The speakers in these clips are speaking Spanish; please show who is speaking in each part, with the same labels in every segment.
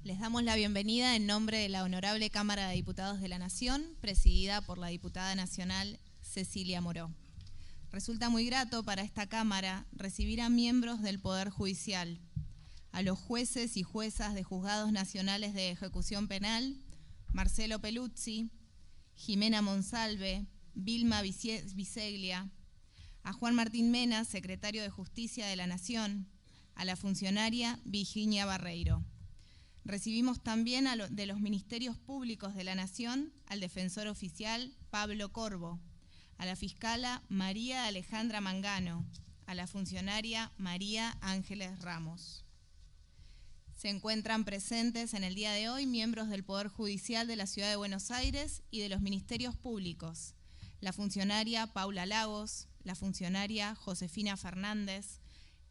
Speaker 1: Les damos la bienvenida en nombre de la Honorable Cámara de Diputados de la Nación, presidida por la diputada nacional Cecilia Moró. Resulta muy grato para esta Cámara recibir a miembros del Poder Judicial, a los jueces y juezas de Juzgados Nacionales de Ejecución Penal, Marcelo Peluzzi, Jimena Monsalve, Vilma Biseglia, a Juan Martín Mena, secretario de Justicia de la Nación, a la funcionaria Virginia Barreiro. Recibimos también de los Ministerios Públicos de la Nación al defensor oficial Pablo Corvo, a la fiscala María Alejandra Mangano, a la funcionaria María Ángeles Ramos. Se encuentran presentes en el día de hoy miembros del Poder Judicial de la Ciudad de Buenos Aires y de los Ministerios Públicos, la funcionaria Paula Lagos, la funcionaria Josefina Fernández,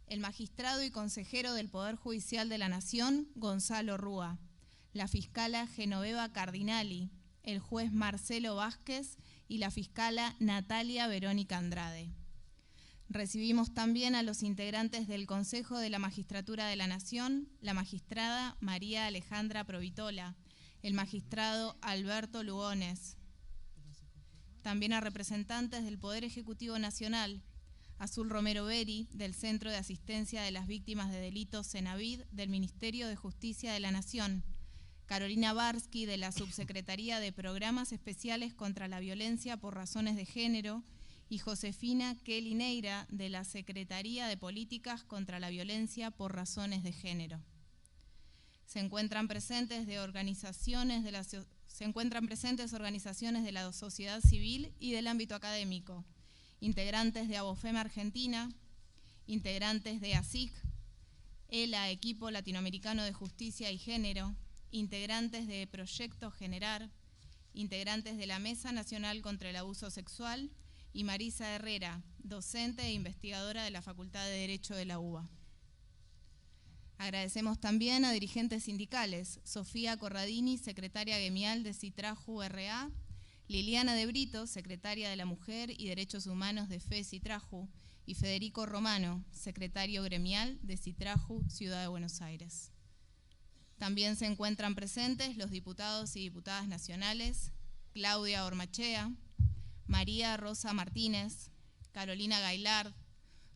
Speaker 1: el magistrado y consejero del Poder Judicial de la Nación, Gonzalo Rúa, la fiscala Genoveva Cardinali, el juez Marcelo Vázquez y la fiscala Natalia Verónica Andrade. Recibimos también a los integrantes del Consejo de la Magistratura de la Nación, la magistrada María Alejandra Provitola, el magistrado Alberto Lugones. También a representantes del Poder Ejecutivo Nacional, Azul Romero Beri, del Centro de Asistencia de las Víctimas de Delitos Cenavid del Ministerio de Justicia de la Nación, Carolina Barsky, de la Subsecretaría de Programas Especiales contra la Violencia por Razones de Género, y Josefina Kelly Neira, de la Secretaría de Políticas contra la Violencia por Razones de Género. Se encuentran presentes organizaciones de la sociedad civil y del ámbito académico, integrantes de Abofem Argentina, integrantes de ASIC, ELA, Equipo Latinoamericano de Justicia y Género, integrantes de Proyecto Generar, integrantes de la Mesa Nacional contra el Abuso Sexual, y Marisa Herrera, docente e investigadora de la Facultad de Derecho de la UBA. Agradecemos también a dirigentes sindicales, Sofía Corradini, secretaria gremial de Citraju RA, Liliana De Brito, secretaria de la Mujer y Derechos Humanos de FE Citraju, y Federico Romano, secretario gremial de Citraju Ciudad de Buenos Aires. También se encuentran presentes los diputados y diputadas nacionales, Claudia Ormachea, María Rosa Martínez, Carolina Gailard,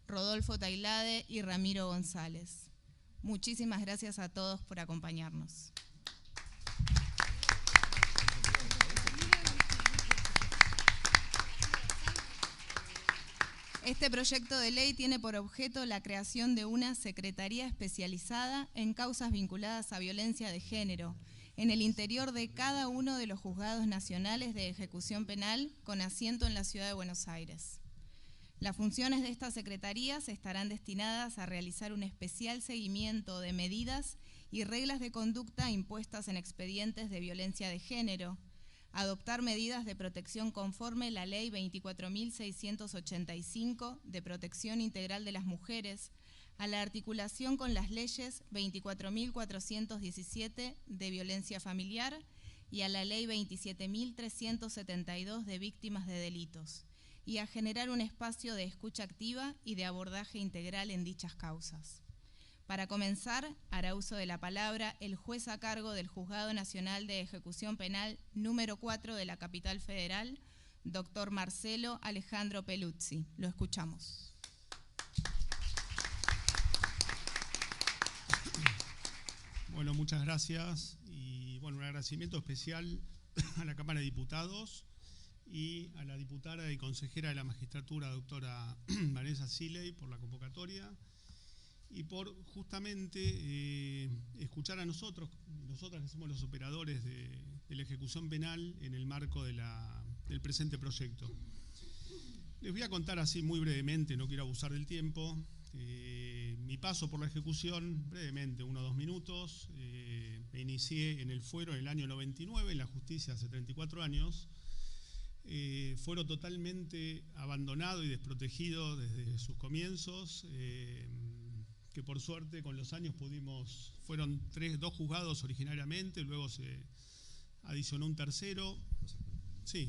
Speaker 1: Rodolfo Tailade y Ramiro González. Muchísimas gracias a todos por acompañarnos. Este proyecto de ley tiene por objeto la creación de una secretaría especializada en causas vinculadas a violencia de género en el interior de cada uno de los juzgados nacionales de ejecución penal con asiento en la Ciudad de Buenos Aires. Las funciones de esta secretaría estarán destinadas a realizar un especial seguimiento de medidas y reglas de conducta impuestas en expedientes de violencia de género, adoptar medidas de protección conforme la Ley 24.685 de Protección Integral de las Mujeres, a la articulación con las leyes 24.417 de Violencia Familiar y a la Ley 27.372 de Víctimas de Delitos, y a generar un espacio de escucha activa y de abordaje integral en dichas causas. Para comenzar, hará uso de la palabra el juez a cargo del Juzgado Nacional de Ejecución Penal número 4 de la Capital Federal, doctor Marcelo Alejandro Peluzzi. Lo escuchamos.
Speaker 2: Bueno, muchas gracias y bueno, un agradecimiento especial a la Cámara de Diputados y a la diputada y consejera de la Magistratura, doctora Vanessa Siley, por la convocatoria y por justamente escuchar a nosotras que somos los operadores de la ejecución penal en el marco del presente proyecto. Les voy a contar así muy brevemente, no quiero abusar del tiempo, mi paso por la ejecución, brevemente, 1 o 2 minutos. Me inicié en el fuero en el año 99, en la justicia hace 34 años. Fuero totalmente abandonado y desprotegido desde sus comienzos, que por suerte con los años fueron 2 juzgados originariamente, luego se adicionó un tercero. Sí.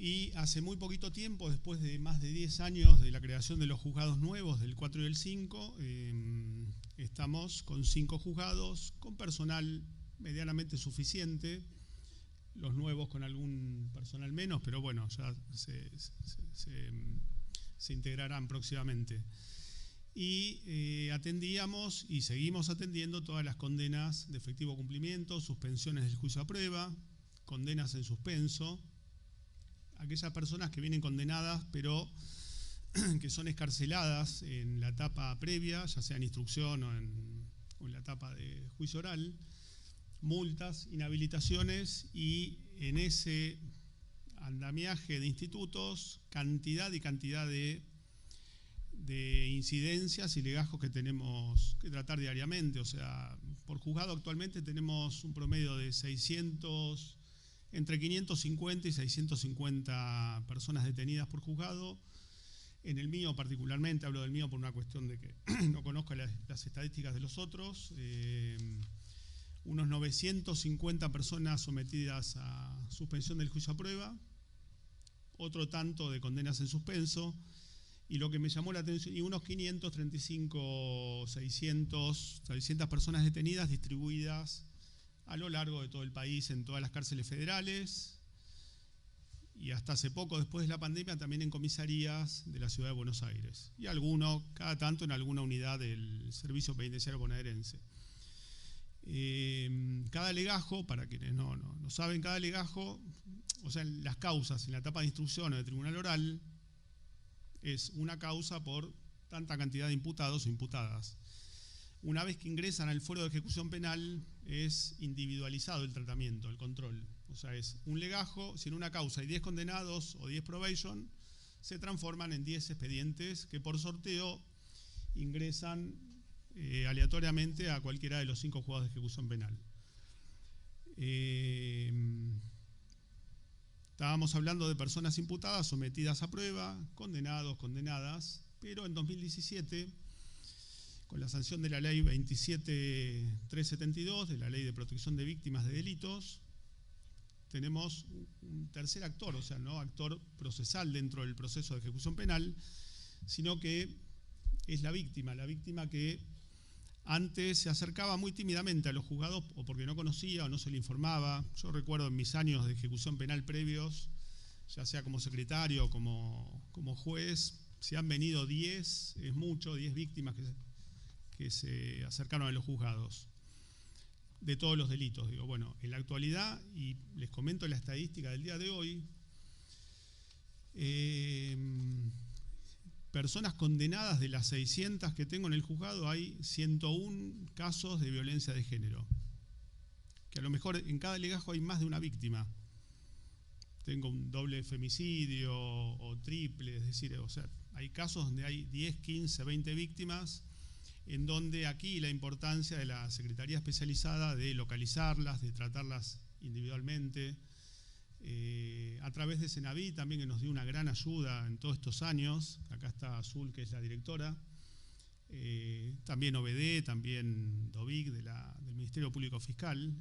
Speaker 2: Y hace muy poquito tiempo, después de más de 10 años de la creación de los juzgados nuevos, del 4 y del 5, estamos con 5 juzgados, con personal medianamente suficiente, los nuevos con algún personal menos, pero bueno, ya se integrarán próximamente. Y atendíamos y seguimos atendiendo todas las condenas de efectivo cumplimiento, suspensiones del juicio a prueba, condenas en suspenso, aquellas personas que vienen condenadas pero que son excarceladas en la etapa previa, ya sea en instrucción o en la etapa de juicio oral, multas, inhabilitaciones y en ese andamiaje de institutos, cantidad y cantidad de incidencias y legajos que tenemos que tratar diariamente. O sea, por juzgado actualmente tenemos un promedio de 600, entre 550 y 650 personas detenidas por juzgado. En el mío particularmente, hablo del mío por una cuestión de que no conozco las estadísticas de los otros, unos 950 personas sometidas a suspensión del juicio a prueba, otro tanto de condenas en suspenso, y lo que me llamó la atención, y unos 535, 600 personas detenidas distribuidas a lo largo de todo el país, en todas las cárceles federales, y hasta hace poco, después de la pandemia, también en comisarías de la ciudad de Buenos Aires, y alguno, cada tanto en alguna unidad del Servicio Penitenciario Bonaerense. Cada legajo, para quienes no saben, cada legajo, o sea, las causas en la etapa de instrucción o de tribunal oral, es una causa por tanta cantidad de imputados o imputadas. Una vez que ingresan al fuero de ejecución penal, es individualizado el tratamiento, el control. O sea, es un legajo, si en una causa hay 10 condenados o 10 probation, se transforman en 10 expedientes que por sorteo ingresan aleatoriamente a cualquiera de los 5 juzgados de ejecución penal. Estábamos hablando de personas imputadas sometidas a prueba, condenados, condenadas, pero en 2017, con la sanción de la ley 27372, de la Ley de Protección de Víctimas de Delitos, tenemos un tercer actor, o sea, no actor procesal dentro del proceso de ejecución penal, sino que es la víctima que antes se acercaba muy tímidamente a los juzgados o porque no conocía o no se le informaba. Yo recuerdo en mis años de ejecución penal previos, ya sea como secretario o como juez, se han venido 10, es mucho, 10 víctimas que se acercaron a los juzgados de todos los delitos. Digo, bueno, en la actualidad, y les comento la estadística del día de hoy, personas condenadas de las 600 que tengo en el juzgado, hay 101 casos de violencia de género. Que a lo mejor en cada legajo hay más de una víctima. Tengo un doble femicidio o triple, es decir, o sea, hay casos donde hay 10, 15, 20 víctimas, en donde aquí la importancia de la Secretaría Especializada de localizarlas, de tratarlas individualmente, a través de Senaví también, que nos dio una gran ayuda en todos estos años. Acá está Azul, que es la directora, también OBD, también DOVIC del Ministerio Público Fiscal.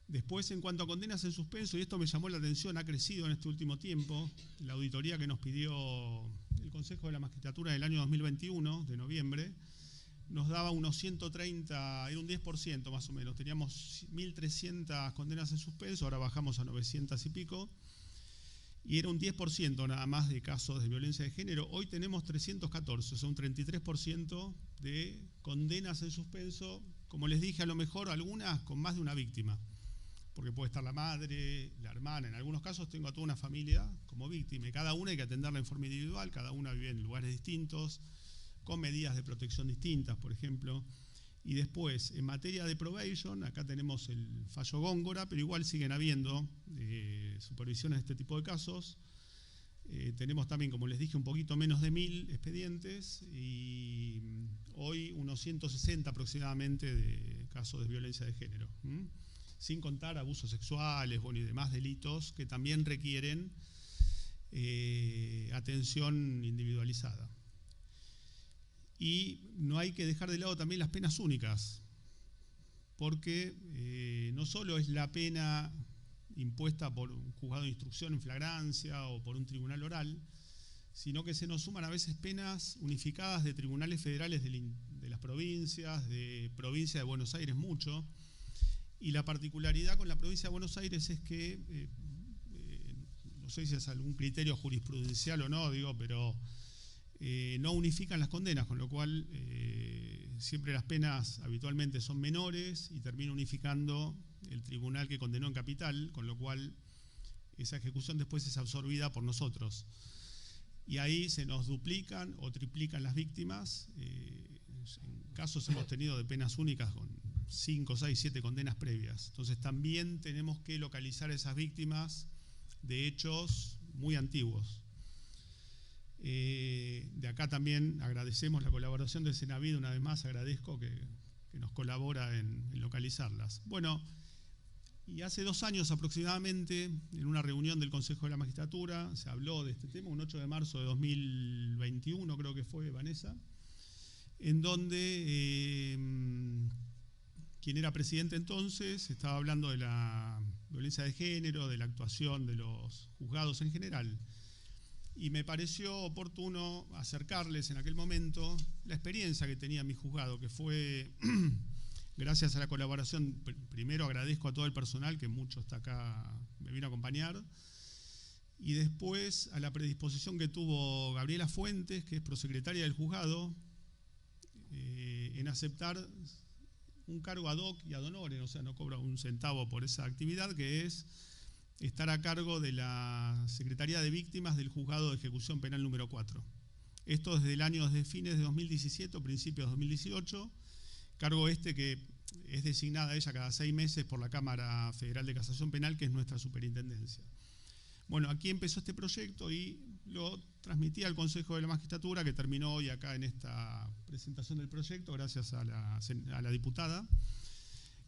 Speaker 2: Después, en cuanto a condenas en suspenso, y esto me llamó la atención, ha crecido en este último tiempo, la auditoría que nos pidió el Consejo de la Magistratura del año 2021, de noviembre, nos daba unos 130, era un 10% más o menos. Teníamos 1.300 condenas en suspenso, ahora bajamos a 900 y pico, y era un 10% nada más de casos de violencia de género. Hoy tenemos 314, o sea, un 33% de condenas en suspenso, como les dije, a lo mejor algunas con más de una víctima, porque puede estar la madre, la hermana. En algunos casos tengo a toda una familia como víctima, y cada una hay que atenderla en forma individual, cada una vive en lugares distintos, con medidas de protección distintas, por ejemplo. Y después, en materia de probation, acá tenemos el fallo Góngora, pero igual siguen habiendo supervisiones de este tipo de casos. Tenemos también, como les dije, un poquito menos de 1000 expedientes, y hoy unos 160 aproximadamente de casos de violencia de género, sin contar abusos sexuales, bueno, y demás delitos que también requieren atención individualizada. Y no hay que dejar de lado también las penas únicas, porque no solo es la pena impuesta por un juzgado de instrucción en flagrancia o por un tribunal oral, sino que se nos suman a veces penas unificadas de tribunales federales de las provincias, de provincia de Buenos Aires mucho. Y la particularidad con la provincia de Buenos Aires es que, no sé si es algún criterio jurisprudencial o no, digo, pero no unifican las condenas, con lo cual siempre las penas habitualmente son menores y termina unificando el tribunal que condenó en capital, con lo cual esa ejecución después es absorbida por nosotros. Y ahí se nos duplican o triplican las víctimas. En casos hemos tenido de penas únicas con 5, 6, 7 condenas previas. Entonces también tenemos que localizar a esas víctimas de hechos muy antiguos. De acá también agradecemos la colaboración del Senavid, una vez más agradezco que nos colabora en localizarlas. Bueno, y hace 2 años aproximadamente, en una reunión del Consejo de la Magistratura, se habló de este tema, un 8 de marzo de 2021 creo que fue, Vanessa, en donde quien era presidente entonces estaba hablando de la violencia de género, de la actuación de los juzgados en general. Y me pareció oportuno acercarles en aquel momento la experiencia que tenía mi juzgado, que fue, gracias a la colaboración, primero agradezco a todo el personal, que mucho está acá, me vino a acompañar, y después a la predisposición que tuvo Gabriela Fuentes, que es prosecretaria del juzgado, en aceptar un cargo ad hoc y ad honorem, o sea, no cobra un centavo por esa actividad, que es estar a cargo de la Secretaría de Víctimas del Juzgado de Ejecución Penal número 4. Esto desde el año de fines de 2017 o principios de 2018, cargo este que es designada ella cada 6 meses por la Cámara Federal de Casación Penal, que es nuestra superintendencia. Bueno, aquí empezó este proyecto y lo transmití al Consejo de la Magistratura, que terminó hoy acá en esta presentación del proyecto, gracias a la diputada,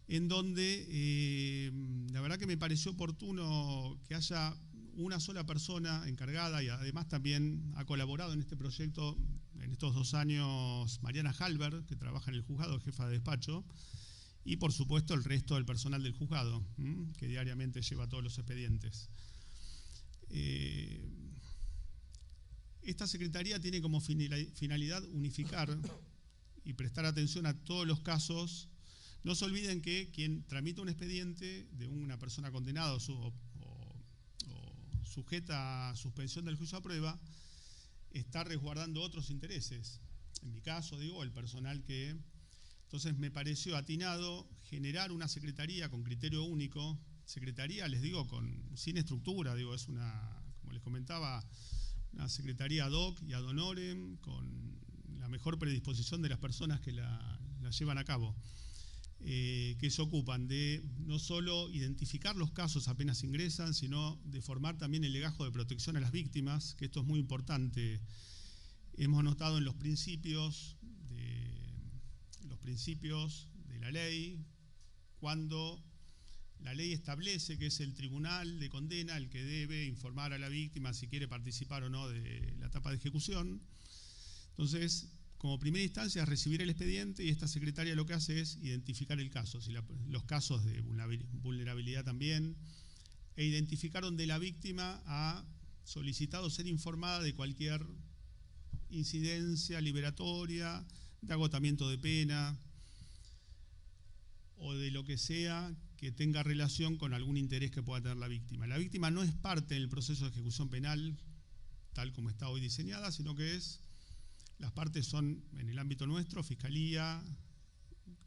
Speaker 2: en donde la verdad que me pareció oportuno que haya una sola persona encargada, y además también ha colaborado en este proyecto en estos 2 años Mariana Halber, que trabaja en el juzgado, jefa de despacho, y por supuesto el resto del personal del juzgado, que diariamente lleva todos los expedientes. Esta secretaría tiene como finalidad unificar y prestar atención a todos los casos. No se olviden que quien tramita un expediente de una persona condenada o sujeta a suspensión del juicio a prueba está resguardando otros intereses. En mi caso, digo, el personal que... Entonces me pareció atinado generar una secretaría con criterio único. Secretaría, les digo, sin estructura, digo, es una, como les comentaba, una secretaría ad hoc y ad honorem, con la mejor predisposición de las personas que la llevan a cabo. Que se ocupan de no solo identificar los casos apenas ingresan, sino de formar también el legajo de protección a las víctimas, que esto es muy importante. Hemos notado en los principios de la ley, cuando la ley establece que es el tribunal de condena el que debe informar a la víctima si quiere participar o no de la etapa de ejecución. Entonces, como primera instancia es recibir el expediente, y esta secretaria lo que hace es identificar el caso, los casos de vulnerabilidad también, e identificar donde la víctima ha solicitado ser informada de cualquier incidencia liberatoria, de agotamiento de pena, o de lo que sea que tenga relación con algún interés que pueda tener la víctima. La víctima no es parte del proceso de ejecución penal, tal como está hoy diseñada, sino que las partes son, en el ámbito nuestro, Fiscalía,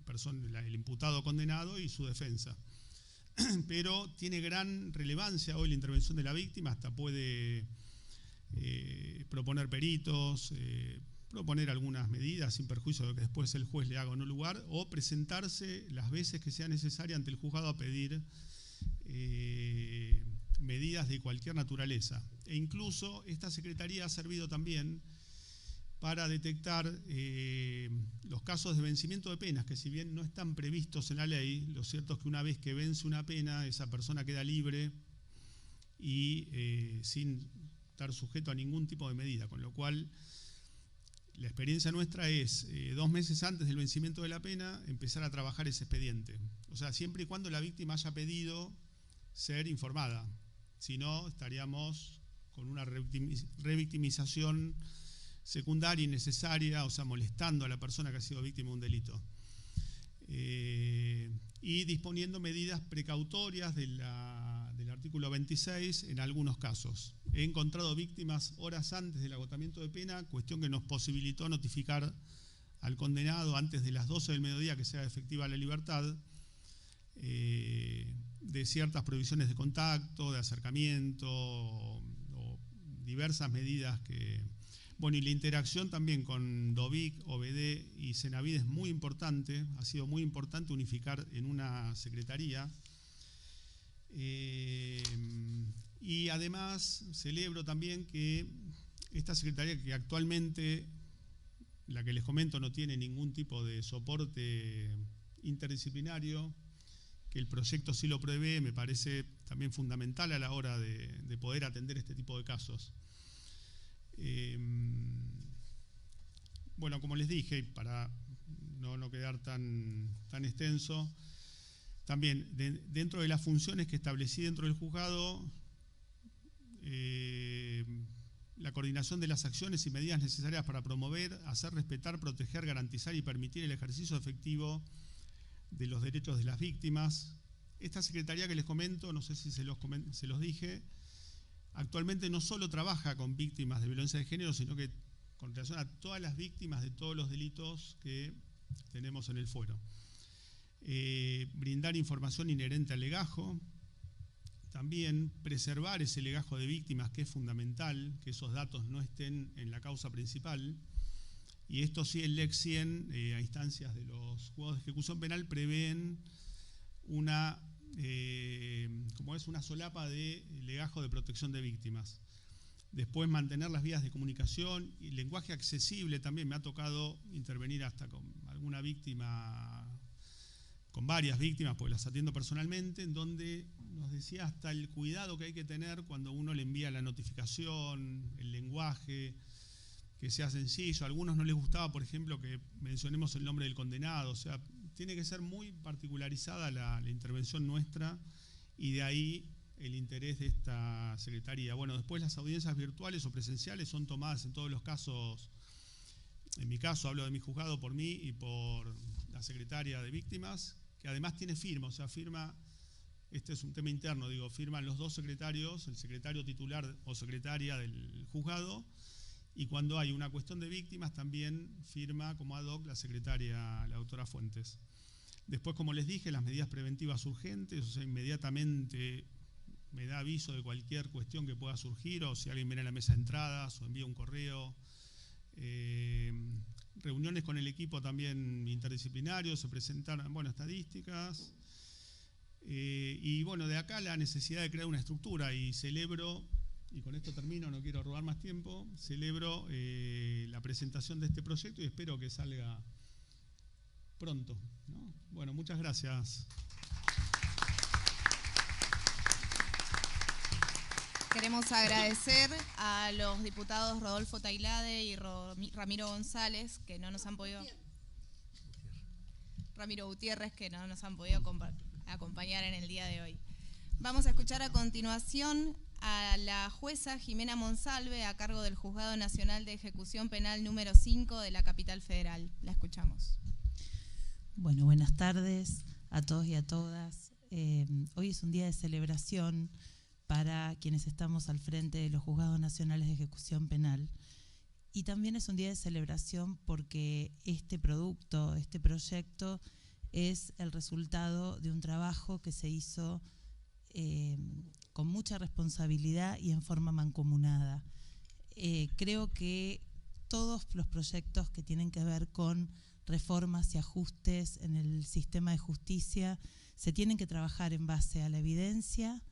Speaker 2: el imputado condenado y su defensa. Pero tiene gran relevancia hoy la intervención de la víctima, hasta puede proponer peritos, proponer algunas medidas sin perjuicio de que después el juez le haga o no lugar, o presentarse las veces que sea necesaria ante el juzgado a pedir medidas de cualquier naturaleza. E incluso esta secretaría ha servido también para detectar los casos de vencimiento de penas, que si bien no están previstos en la ley, lo cierto es que una vez que vence una pena, esa persona queda libre y sin estar sujeto a ningún tipo de medida, con lo cual la experiencia nuestra es 2 meses antes del vencimiento de la pena empezar a trabajar ese expediente. O sea, siempre y cuando la víctima haya pedido ser informada, si no estaríamos con una revictimización secundaria, innecesaria, o sea, molestando a la persona que ha sido víctima de un delito. Y disponiendo medidas precautorias del artículo 26 en algunos casos. He encontrado víctimas horas antes del agotamiento de pena, cuestión que nos posibilitó notificar al condenado antes de las 12 del mediodía que sea efectiva la libertad, de ciertas prohibiciones de contacto, de acercamiento, o diversas medidas que... Bueno, y la interacción también con DOVIC, OBD y Senavide es muy importante, ha sido muy importante unificar en una secretaría. Y además celebro también que esta secretaría, que actualmente, la que les comento, no tiene ningún tipo de soporte interdisciplinario, que el proyecto sí lo prevé, me parece también fundamental a la hora de poder atender este tipo de casos. Bueno, como les dije, para no quedar tan extenso, también dentro de las funciones que establecí dentro del juzgado, la coordinación de las acciones y medidas necesarias para promover, hacer respetar, proteger, garantizar y permitir el ejercicio efectivo de los derechos de las víctimas. Esta secretaría que les comento, no sé si se los dije, actualmente no solo trabaja con víctimas de violencia de género, sino que con relación a todas las víctimas de todos los delitos que tenemos en el fuero. Brindar información inherente al legajo, también preservar ese legajo de víctimas, que es fundamental, que esos datos no estén en la causa principal. Y esto sí, el LEC 100, a instancias de los juzgados de ejecución penal, prevén una solapa de legajo de protección de víctimas. Después, mantener las vías de comunicación y lenguaje accesible también. Me ha tocado intervenir hasta con alguna víctima, con varias víctimas, porque las atiendo personalmente, en donde nos decía hasta el cuidado que hay que tener cuando uno le envía la notificación, el lenguaje, que sea sencillo. A algunos no les gustaba, por ejemplo, que mencionemos el nombre del condenado. O sea, tiene que ser muy particularizada la intervención nuestra, y de ahí el interés de esta secretaría. Bueno, después las audiencias virtuales o presenciales son tomadas en todos los casos. En mi caso, hablo de mi juzgado por mí y por la secretaria de víctimas, que además tiene firma, o sea, firma, este es un tema interno, digo, firman los dos secretarios, el secretario titular o secretaria del juzgado, y cuando hay una cuestión de víctimas también firma como ad hoc la secretaria, la doctora Fuentes. Después, como les dije, las medidas preventivas urgentes, o sea, inmediatamente me da aviso de cualquier cuestión que pueda surgir, o si alguien viene a la mesa de entradas o envía un correo. Reuniones con el equipo también interdisciplinario, se presentaron, bueno, estadísticas. Y bueno, de acá la necesidad de crear una estructura, y celebro, y con esto termino, no quiero robar más tiempo, celebro la presentación de este proyecto y espero que salga pronto, ¿no? Bueno, muchas gracias.
Speaker 1: Queremos agradecer a los diputados Rodolfo Tailade y Ramiro González, que no nos han podido... Ramiro Gutiérrez, que no nos han podido acompañar en el día de hoy. Vamos a escuchar a continuación a la jueza Jimena Monsalve, a cargo del Juzgado Nacional de Ejecución Penal número 5 de la Capital Federal. La escuchamos.
Speaker 3: Bueno, buenas tardes a todos y a todas. Hoy es un día de celebración para quienes estamos al frente de los Juzgados Nacionales de Ejecución Penal. Y también es un día de celebración porque este producto, este proyecto, es el resultado de un trabajo que se hizo con mucha responsabilidad y en forma mancomunada. Creo que todos los proyectos que tienen que ver con reformas y ajustes en el sistema de justicia se tienen que trabajar en base a la evidencia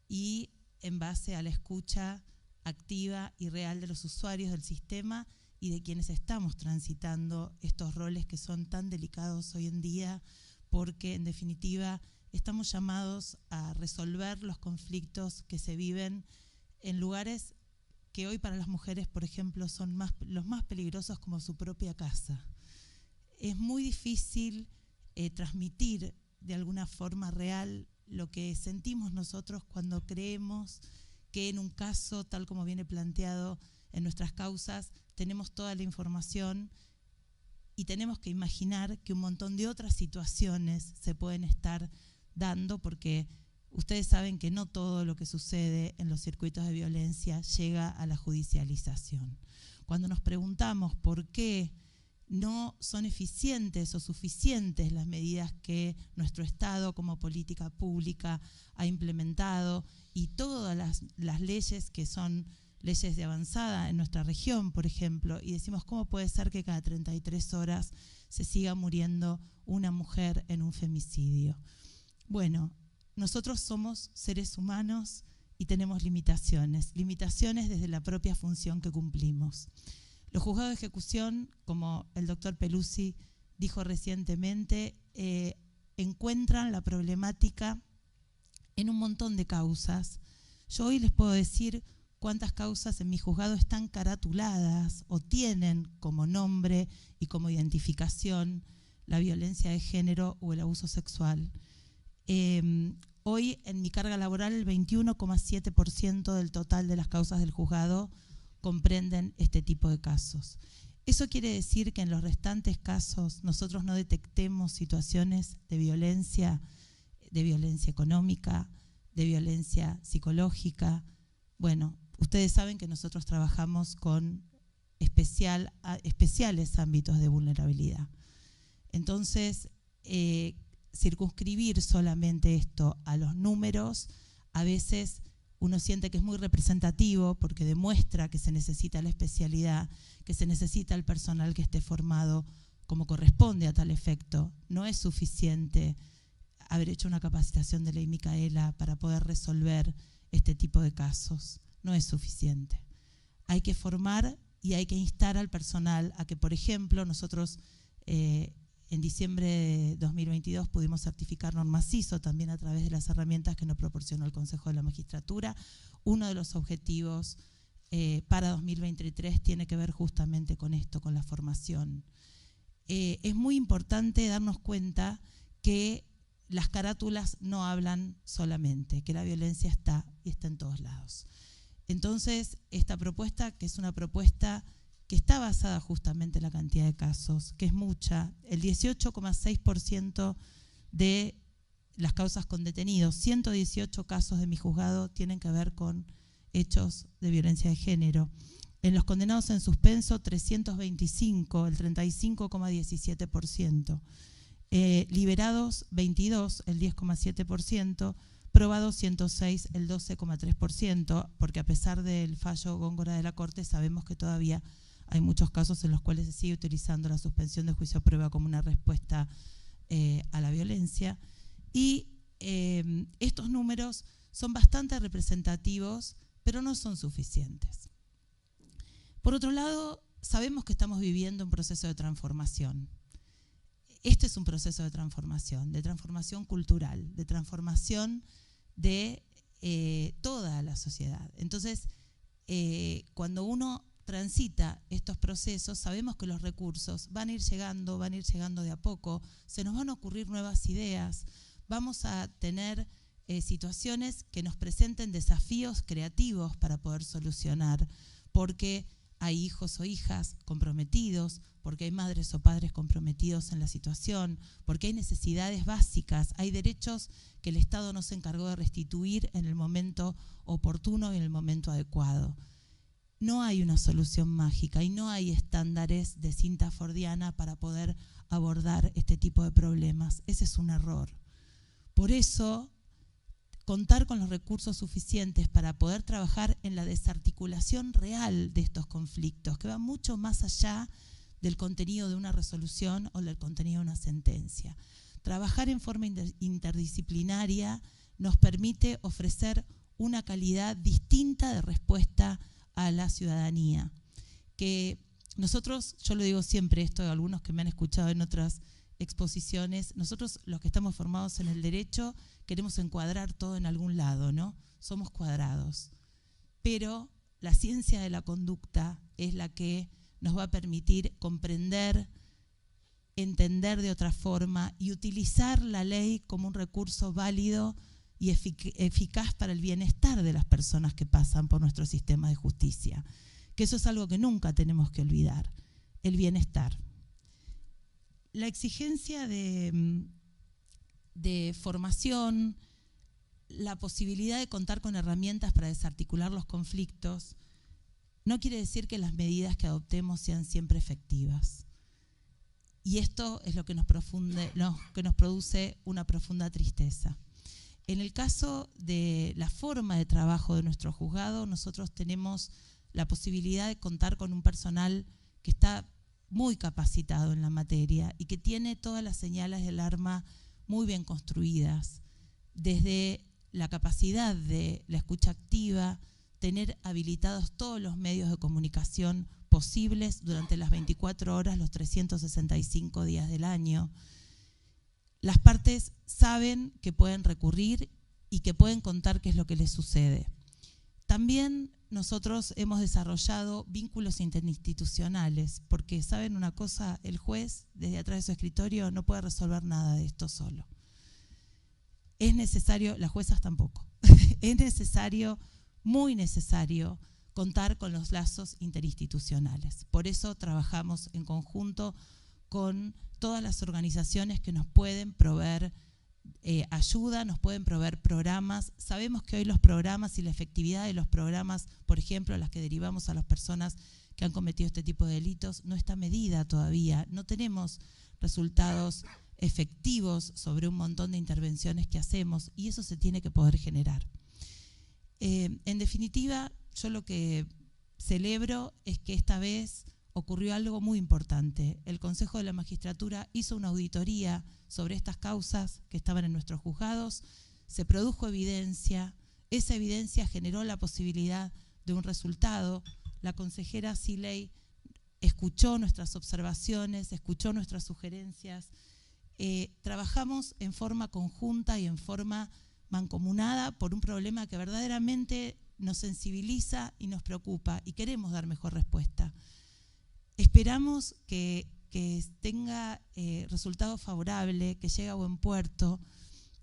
Speaker 3: y en base a la escucha activa y real de los usuarios del sistema y de quienes estamos transitando estos roles que son tan delicados hoy en día, porque en definitiva estamos llamados a resolver los conflictos que se viven en lugares que hoy para las mujeres, por ejemplo, son los más peligrosos, como su propia casa. Es muy difícil transmitir de alguna forma real lo que sentimos nosotros cuando creemos que en un caso, tal como viene planteado en nuestras causas tenemos toda la información y tenemos que imaginar que un montón de otras situaciones se pueden estar dando, porque ustedes saben que no todo lo que sucede en los circuitos de violencia llega a la judicialización. Cuando nos preguntamos por qué no son eficientes o suficientes las medidas que nuestro Estado como política pública ha implementado y todas las leyes que son leyes de avanzada en nuestra región, por ejemplo, y decimos, ¿cómo puede ser que cada 33 horas se siga muriendo una mujer en un femicidio? Bueno, nosotros somos seres humanos y tenemos limitaciones desde la propia función que cumplimos. Los juzgados de ejecución, como el doctor Pelusi dijo recientemente, encuentran la problemática en un montón de causas. Yo hoy les puedo decir cuántas causas en mi juzgado están caratuladas o tienen como nombre y como identificación la violencia de género o el abuso sexual. Hoy en mi carga laboral el 21,7% del total de las causas del juzgado comprenden este tipo de casos. Eso quiere decir que en los restantes casos nosotros no detectemos situaciones de violencia económica, de violencia psicológica. Bueno, ustedes saben que nosotros trabajamos con especiales ámbitos de vulnerabilidad. Entonces, circunscribir solamente esto a los números, a veces uno siente que es muy representativo porque demuestra que se necesita la especialidad, que se necesita el personal que esté formado como corresponde a tal efecto. No es suficiente haber hecho una capacitación de Ley Micaela para poder resolver este tipo de casos. No es suficiente. Hay que formar y hay que instar al personal a que, por ejemplo, nosotros en diciembre de 2022 pudimos certificar normas ISO también a través de las herramientas que nos proporcionó el Consejo de la Magistratura. Uno de los objetivos para 2023 tiene que ver justamente con esto, con la formación. Es muy importante darnos cuenta que las carátulas no hablan solamente, que la violencia está y está en todos lados. Entonces, esta propuesta, que es una propuesta que está basada justamente en la cantidad de casos, que es mucha, el 18,6% de las causas con detenidos, 118 casos de mi juzgado tienen que ver con hechos de violencia de género. En los condenados en suspenso, 325, el 35,17%. Liberados, 22, el 10,7%. Probados 106, el 12,3%, porque a pesar del fallo Góngora de la Corte, sabemos que todavía hay muchos casos en los cuales se sigue utilizando la suspensión de juicio a prueba como una respuesta a la violencia. Y estos números son bastante representativos, pero no son suficientes. Por otro lado, sabemos que estamos viviendo un proceso de transformación. Este es un proceso de transformación cultural, de transformación de toda la sociedad. Entonces, cuando uno transita estos procesos, sabemos que los recursos van a ir llegando de a poco, se nos van a ocurrir nuevas ideas, vamos a tener situaciones que nos presenten desafíos creativos para poder solucionar, porque hay hijos o hijas comprometidos, porque hay madres o padres comprometidos en la situación, porque hay necesidades básicas, hay derechos que el Estado no se encargó de restituir en el momento oportuno y en el momento adecuado. No hay una solución mágica y no hay estándares de cinta fordiana para poder abordar este tipo de problemas. Ese es un error. Por eso, contar con los recursos suficientes para poder trabajar en la desarticulación real de estos conflictos, que va mucho más allá del contenido de una resolución o del contenido de una sentencia. Trabajar en forma interdisciplinaria nos permite ofrecer una calidad distinta de respuesta a la ciudadanía. Que nosotros, yo lo digo siempre esto, algunos que me han escuchado en otras exposiciones, nosotros los que estamos formados en el derecho queremos encuadrar todo en algún lado, ¿no? Somos cuadrados. Pero la ciencia de la conducta es la que nos va a permitir comprender, entender de otra forma y utilizar la ley como un recurso válido y eficaz para el bienestar de las personas que pasan por nuestro sistema de justicia. que eso es algo que nunca tenemos que olvidar, el bienestar. La exigencia de formación, la posibilidad de contar con herramientas para desarticular los conflictos, no quiere decir que las medidas que adoptemos sean siempre efectivas. Y esto es lo que nos produce una profunda tristeza. En el caso de la forma de trabajo de nuestro juzgado, nosotros tenemos la posibilidad de contar con un personal que está muy capacitado en la materia y que tiene todas las señales de alarma muy bien construidas, desde la capacidad de la escucha activa, tener habilitados todos los medios de comunicación posibles durante las 24 horas, los 365 días del año. Las partes saben que pueden recurrir y que pueden contar qué es lo que les sucede. También nosotros hemos desarrollado vínculos interinstitucionales, porque saben una cosa, el juez desde atrás de su escritorio no puede resolver nada de esto solo. Es necesario, las juezas tampoco, es necesario, muy necesario, contar con los lazos interinstitucionales. Por eso trabajamos en conjunto con todas las organizaciones que nos pueden proveer ayuda, nos pueden proveer programas. Sabemos que hoy los programas y la efectividad de los programas, por ejemplo, las que derivamos a las personas que han cometido este tipo de delitos, no está medida todavía. No tenemos resultados efectivos sobre un montón de intervenciones que hacemos y eso se tiene que poder generar. En definitiva, yo lo que celebro es que esta vez ocurrió algo muy importante. El Consejo de la Magistratura hizo una auditoría sobre estas causas que estaban en nuestros juzgados, se produjo evidencia, esa evidencia generó la posibilidad de un resultado. La consejera Siley escuchó nuestras observaciones, escuchó nuestras sugerencias. Trabajamos en forma conjunta y en forma mancomunada por un problema que verdaderamente nos sensibiliza y nos preocupa y queremos dar mejor respuesta. Esperamos que tenga resultado favorable, que llegue a buen puerto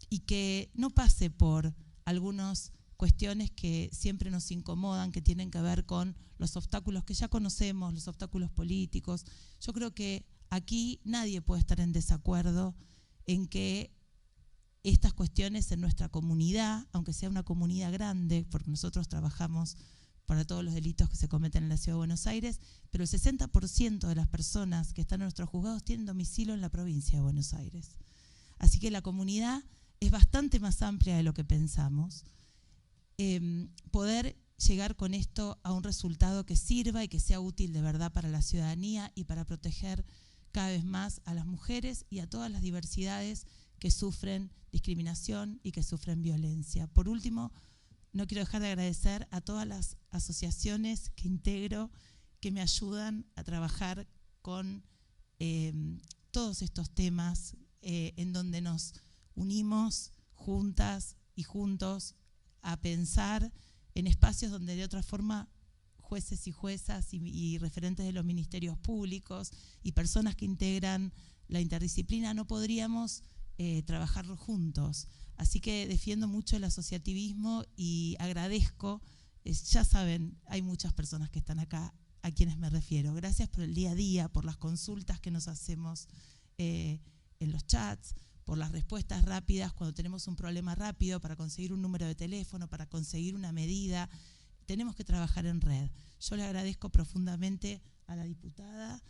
Speaker 3: y que no pase por algunas cuestiones que siempre nos incomodan, que tienen que ver con los obstáculos que ya conocemos, los obstáculos políticos. Yo creo que aquí nadie puede estar en desacuerdo en que estas cuestiones en nuestra comunidad, aunque sea una comunidad grande, porque nosotros trabajamos para todos los delitos que se cometen en la Ciudad de Buenos Aires, pero el 60% de las personas que están en nuestros juzgados tienen domicilio en la provincia de Buenos Aires. Así que la comunidad es bastante más amplia de lo que pensamos. Poder llegar con esto a un resultado que sirva y que sea útil de verdad para la ciudadanía y para proteger cada vez más a las mujeres y a todas las diversidades que sufren discriminación y que sufren violencia. Por último, no quiero dejar de agradecer a todas las asociaciones que integro, que me ayudan a trabajar con todos estos temas en donde nos unimos juntas y juntos a pensar en espacios donde de otra forma jueces y juezas y referentes de los ministerios públicos y personas que integran la interdisciplina no podríamos trabajar juntos. Así que defiendo mucho el asociativismo y agradezco, ya saben, hay muchas personas que están acá a quienes me refiero. Gracias por el día a día, por las consultas que nos hacemos en los chats, por las respuestas rápidas cuando tenemos un problema rápido para conseguir un número de teléfono, para conseguir una medida. Tenemos que trabajar en red. Yo le agradezco profundamente a la diputada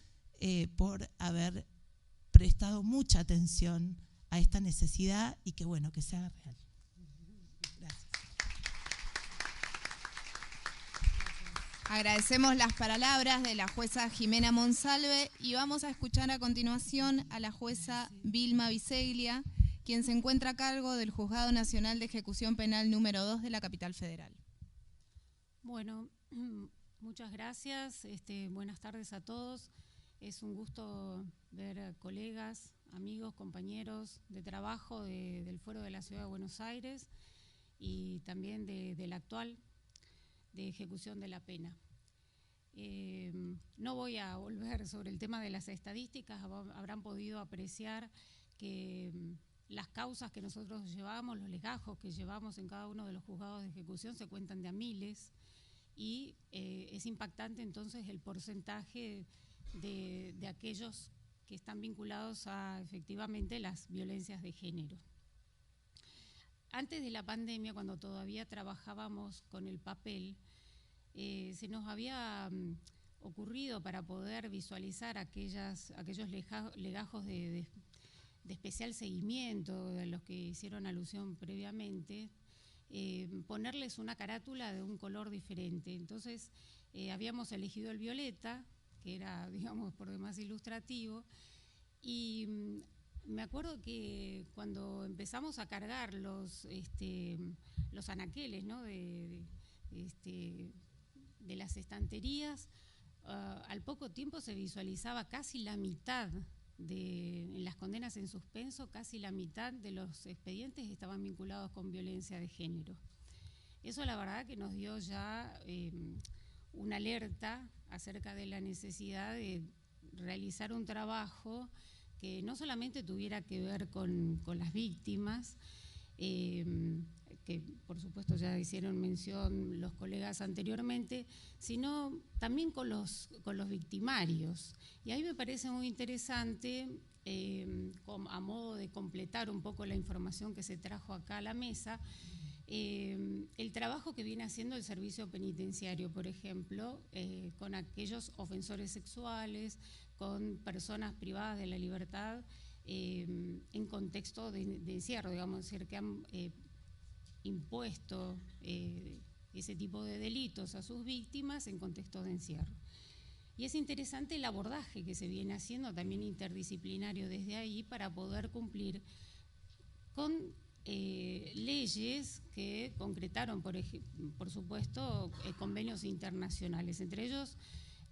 Speaker 3: por haber prestado mucha atención a esta necesidad y que bueno, que se haga real. Gracias.
Speaker 1: Agradecemos las palabras de la jueza Jimena Monsalve y vamos a escuchar a continuación a la jueza Vilma Biseglia, quien se encuentra a cargo del Juzgado Nacional de Ejecución Penal número 2 de la Capital Federal.
Speaker 4: Bueno, muchas gracias. Buenas tardes a todos. Es un gusto ver colegas, amigos, compañeros de trabajo del Fuero de la Ciudad de Buenos Aires y también del actual de ejecución de la pena. No voy a volver sobre el tema de las estadísticas, habrán podido apreciar que las causas que nosotros llevamos, los legajos que llevamos en cada uno de los juzgados de ejecución se cuentan de a miles y es impactante entonces el porcentaje de aquellos que están vinculados a efectivamente las violencias de género. Antes de la pandemia, cuando todavía trabajábamos con el papel, se nos había ocurrido, para poder visualizar aquellos legajos de especial seguimiento, de los que hicieron alusión previamente, ponerles una carátula de un color diferente. Entonces, habíamos elegido el violeta, que era, digamos, por demás ilustrativo, y me acuerdo que cuando empezamos a cargar los anaqueles, ¿no?, de las estanterías, al poco tiempo se visualizaba casi la mitad en las condenas en suspenso, casi la mitad de los expedientes estaban vinculados con violencia de género. Eso la verdad que nos dio ya una alerta acerca de la necesidad de realizar un trabajo que no solamente tuviera que ver con las víctimas, que por supuesto ya hicieron mención los colegas anteriormente, sino también con los victimarios. Y ahí me parece muy interesante, a modo de completar un poco la información que se trajo acá a la mesa, el trabajo que viene haciendo el servicio penitenciario, por ejemplo, con aquellos ofensores sexuales, con personas privadas de la libertad en contexto de encierro, digamos, es decir, que han impuesto ese tipo de delitos a sus víctimas en contexto de encierro. Y es interesante el abordaje que se viene haciendo también interdisciplinario desde ahí para poder cumplir con leyes que concretaron, por supuesto, convenios internacionales. Entre ellos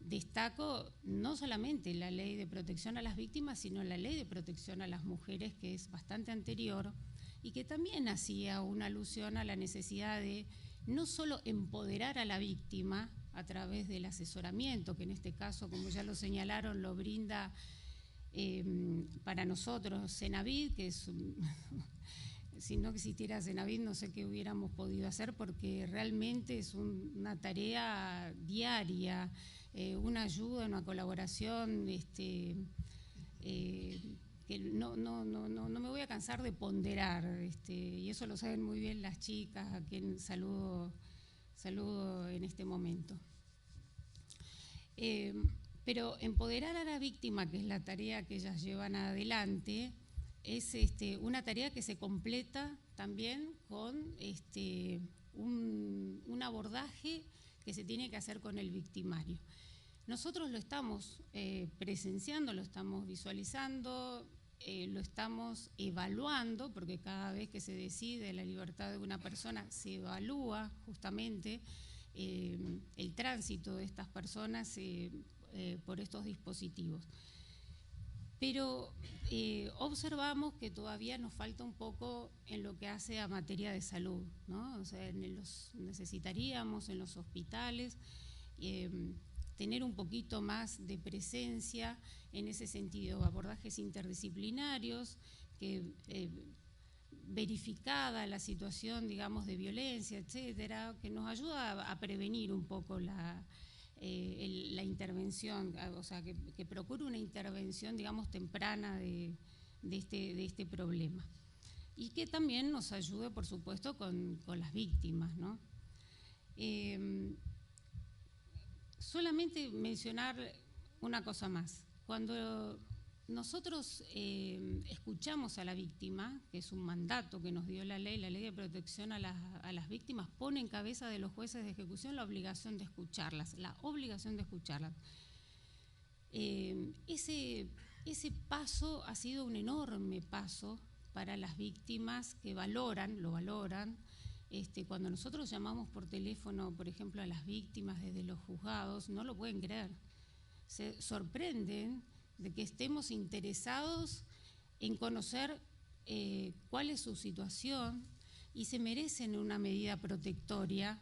Speaker 4: destaco no solamente la Ley de Protección a las Víctimas, sino la Ley de Protección a las Mujeres, que es bastante anterior y que también hacía una alusión a la necesidad de no solo empoderar a la víctima a través del asesoramiento, que en este caso, como ya lo señalaron, lo brinda para nosotros Cenavid, que es si no existiera Cenavid no sé qué hubiéramos podido hacer, porque realmente es una tarea diaria, una ayuda, una colaboración que no me voy a cansar de ponderar, y eso lo saben muy bien las chicas, a quien saludo en este momento. Pero empoderar a la víctima, que es la tarea que ellas llevan adelante, es una tarea que se completa también con un abordaje que se tiene que hacer con el victimario. Nosotros lo estamos presenciando, lo estamos visualizando, lo estamos evaluando, porque cada vez que se decide la libertad de una persona se evalúa justamente el tránsito de estas personas por estos dispositivos. Pero observamos que todavía nos falta un poco en lo que hace a materia de salud, ¿no? O sea, necesitaríamos en los hospitales tener un poquito más de presencia en ese sentido, abordajes interdisciplinarios, que verificada la situación, digamos, de violencia, etcétera, que nos ayuda a prevenir un poco la intervención, o sea, que procure una intervención, digamos, temprana de este problema. Y que también nos ayude, por supuesto, con las víctimas, ¿no? Solamente mencionar una cosa más. Cuando nosotros escuchamos a la víctima, que es un mandato que nos dio la ley de protección a las víctimas, pone en cabeza de los jueces de ejecución la obligación de escucharlas, Ese paso ha sido un enorme paso para las víctimas que lo valoran. Cuando nosotros llamamos por teléfono, por ejemplo, a las víctimas desde los juzgados, no lo pueden creer. Se sorprenden de que estemos interesados en conocer cuál es su situación y se merecen una medida protectoria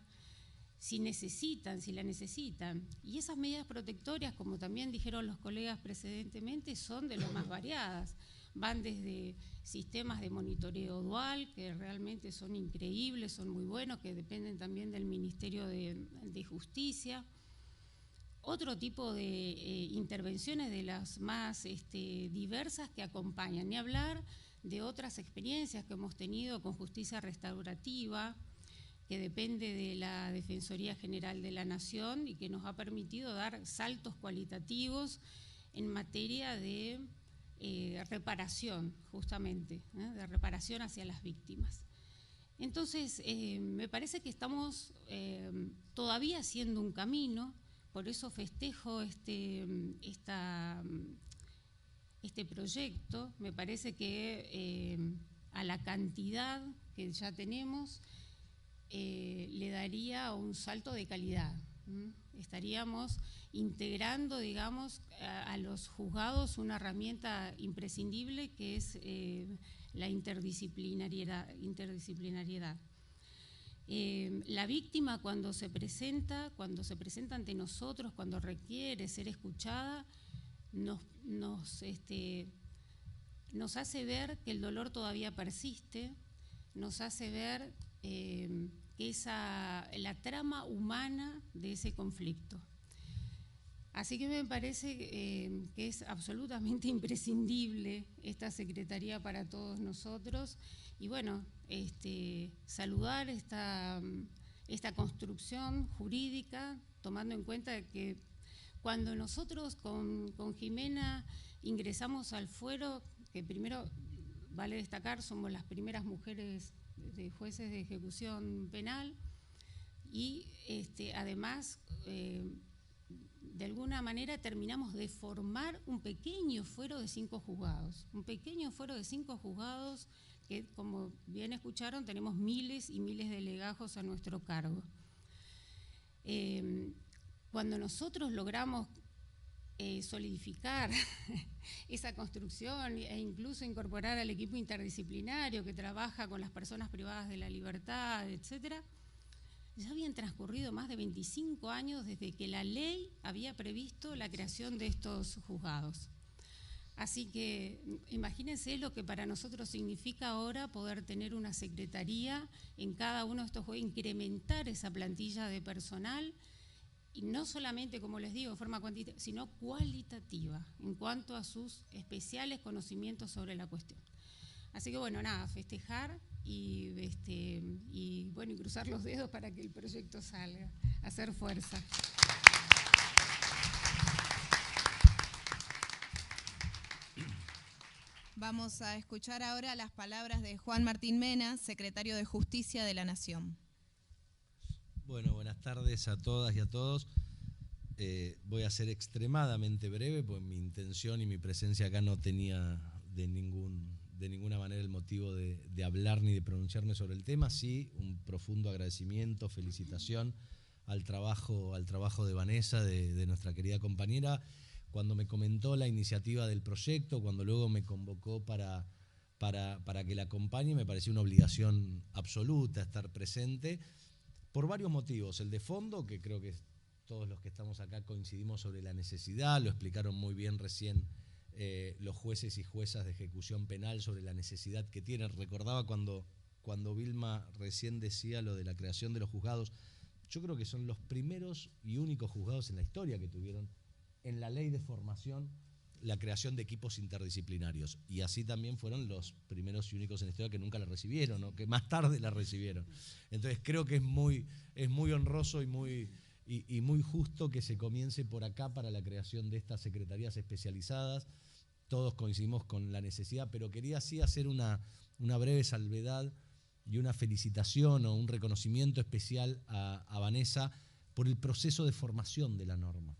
Speaker 4: si la necesitan. Y esas medidas protectorias, como también dijeron los colegas precedentemente, son de lo más variadas. van desde sistemas de monitoreo dual, que realmente son increíbles, son muy buenos, que dependen también del Ministerio de Justicia. Otro tipo de intervenciones de las más diversas que acompañan, ni hablar de otras experiencias que hemos tenido con justicia restaurativa, que depende de la Defensoría General de la Nación y que nos ha permitido dar saltos cualitativos en materia de reparación, justamente, de reparación hacia las víctimas. Entonces, me parece que estamos todavía haciendo un camino, por eso festejo este proyecto. Me parece que a la cantidad que ya tenemos le daría un salto de calidad. Estaríamos integrando, digamos, a los juzgados una herramienta imprescindible que es la interdisciplinariedad. La víctima cuando se presenta ante nosotros, cuando requiere ser escuchada, nos hace ver que el dolor todavía persiste, nos hace ver la trama humana de ese conflicto. Así que me parece que es absolutamente imprescindible esta Secretaría para todos nosotros y bueno, saludar esta construcción jurídica, tomando en cuenta que cuando nosotros con Jimena ingresamos al fuero, que primero vale destacar, somos las primeras mujeres de jueces de ejecución penal y además de alguna manera terminamos de formar un pequeño fuero de 5 juzgados, que como bien escucharon tenemos miles y miles de legajos a nuestro cargo. Cuando nosotros logramos solidificar esa construcción e incluso incorporar al equipo interdisciplinario que trabaja con las personas privadas de la libertad, etcétera, ya habían transcurrido más de 25 años desde que la ley había previsto la creación de estos juzgados. Así que imagínense lo que para nosotros significa ahora poder tener una secretaría en cada uno de estos juzgados, incrementar esa plantilla de personal, y no solamente, como les digo, de forma cuantitativa, sino cualitativa, en cuanto a sus especiales conocimientos sobre la cuestión. Así que bueno, nada, festejar y bueno, y cruzar los dedos para que el proyecto salga, hacer fuerza.
Speaker 1: Vamos a escuchar ahora las palabras de Juan Martín Mena, secretario de Justicia de la Nación.
Speaker 5: Bueno, buenas tardes a todas y a todos. Voy a ser extremadamente breve, pues mi intención y mi presencia acá no tenía de ninguna manera el motivo de hablar ni de pronunciarme sobre el tema. Sí, un profundo agradecimiento, felicitación al trabajo de Vanessa, de nuestra querida compañera. Cuando me comentó la iniciativa del proyecto, cuando luego me convocó para que la acompañe, me pareció una obligación absoluta estar presente, por varios motivos. El de fondo, que creo que todos los que estamos acá coincidimos sobre la necesidad, lo explicaron muy bien recién los jueces y juezas de ejecución penal sobre la necesidad que tienen. Recordaba cuando Vilma recién decía lo de la creación de los juzgados, yo creo que son los primeros y únicos juzgados en la historia que tuvieron en la ley de formación la creación de equipos interdisciplinarios, y así también fueron los primeros y únicos en la historia que nunca la recibieron, o que más tarde la recibieron. Entonces creo que es muy honroso y muy justo que se comience por acá para la creación de estas secretarías especializadas. Todos coincidimos con la necesidad, pero quería sí hacer una breve salvedad y una felicitación o un reconocimiento especial a Vanessa por el proceso de formación de la norma,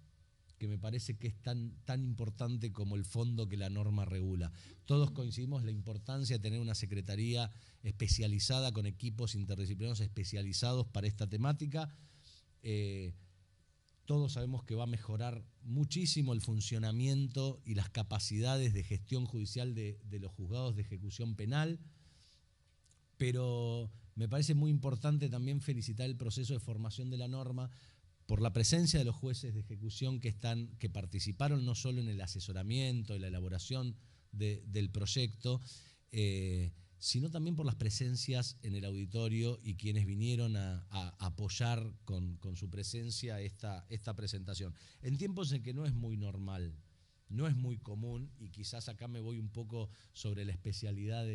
Speaker 5: que me parece que es tan importante como el fondo que la norma regula. Todos coincidimos en la importancia de tener una secretaría especializada con equipos interdisciplinarios especializados para esta temática. Todos sabemos que va a mejorar muchísimo el funcionamiento y las capacidades de gestión judicial de los juzgados de ejecución penal, pero me parece muy importante también felicitar el proceso de formación de la norma por la presencia de los jueces de ejecución que participaron no solo en el asesoramiento y la elaboración del proyecto, sino también por las presencias en el auditorio y quienes vinieron a apoyar con su presencia esta presentación. En tiempos en que no es muy normal, no es muy común, y quizás acá me voy un poco sobre la especialidad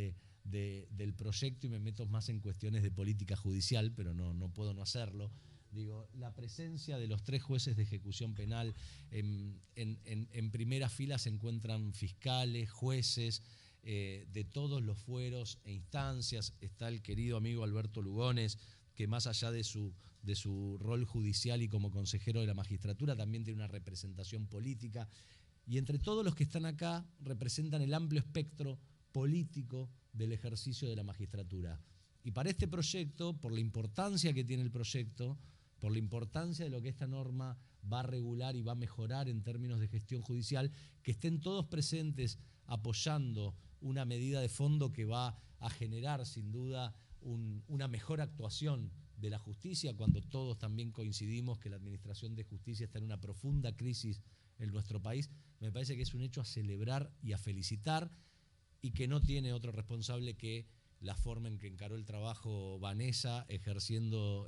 Speaker 5: del proyecto y me meto más en cuestiones de política judicial, pero no puedo no hacerlo. Digo, la presencia de los 3 jueces de ejecución penal, en primera fila se encuentran fiscales, jueces, de todos los fueros e instancias. Está el querido amigo Alberto Lugones, que más allá de su rol judicial y como consejero de la magistratura, también tiene una representación política. Y entre todos los que están acá representan el amplio espectro político del ejercicio de la magistratura. Y para este proyecto, por la importancia que tiene el proyecto, por la importancia de lo que esta norma va a regular y va a mejorar en términos de gestión judicial, que estén todos presentes apoyando una medida de fondo que va a generar sin duda una mejor actuación de la justicia, cuando todos también coincidimos que la administración de justicia está en una profunda crisis en nuestro país. Me parece que es un hecho a celebrar y a felicitar, y que no tiene otro responsable que la forma en que encaró el trabajo Vanessa ejerciendo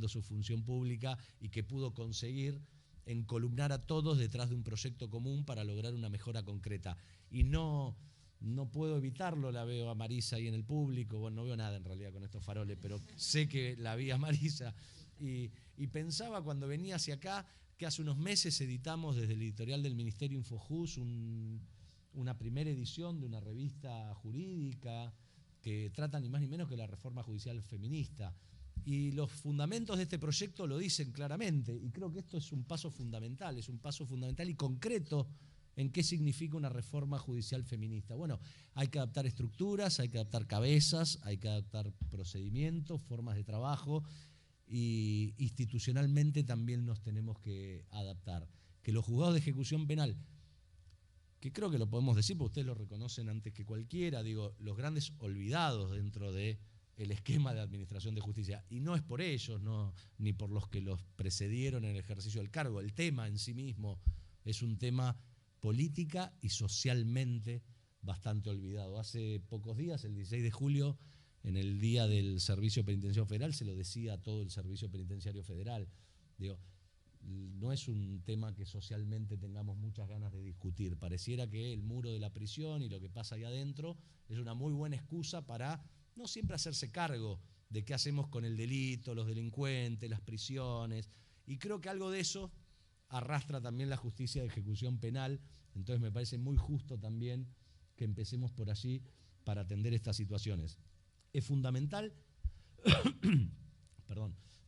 Speaker 5: su función pública, y que pudo conseguir encolumnar a todos detrás de un proyecto común para lograr una mejora concreta. Y no puedo evitarlo, la veo a Marisa ahí en el público, bueno, no veo nada en realidad con estos faroles, pero sé que la vi a Marisa, y pensaba cuando venía hacia acá que hace unos meses editamos desde el editorial del Ministerio Infojus una primera edición de una revista jurídica que trata ni más ni menos que la reforma judicial feminista. Y los fundamentos de este proyecto lo dicen claramente, y creo que esto es un paso fundamental y concreto en qué significa una reforma judicial feminista. Bueno, hay que adaptar estructuras, hay que adaptar cabezas, hay que adaptar procedimientos, formas de trabajo, y institucionalmente también nos tenemos que adaptar. Que los juzgados de ejecución penal, que creo que lo podemos decir porque ustedes lo reconocen antes que cualquiera, digo, los grandes olvidados dentro del esquema de administración de justicia, y no es por ellos, ni por los que los precedieron en el ejercicio del cargo. El tema en sí mismo es un tema política y socialmente bastante olvidado. Hace pocos días, el 16 de julio, en el Día del Servicio Penitenciario Federal, se lo decía a todo el Servicio Penitenciario Federal. Digo, no es un tema que socialmente tengamos muchas ganas de discutir. Pareciera que el muro de la prisión y lo que pasa ahí adentro es una muy buena excusa para no siempre hacerse cargo de qué hacemos con el delito, los delincuentes, las prisiones. Y creo que algo de eso arrastra también la justicia de ejecución penal. Entonces me parece muy justo también que empecemos por allí para atender estas situaciones. Es fundamental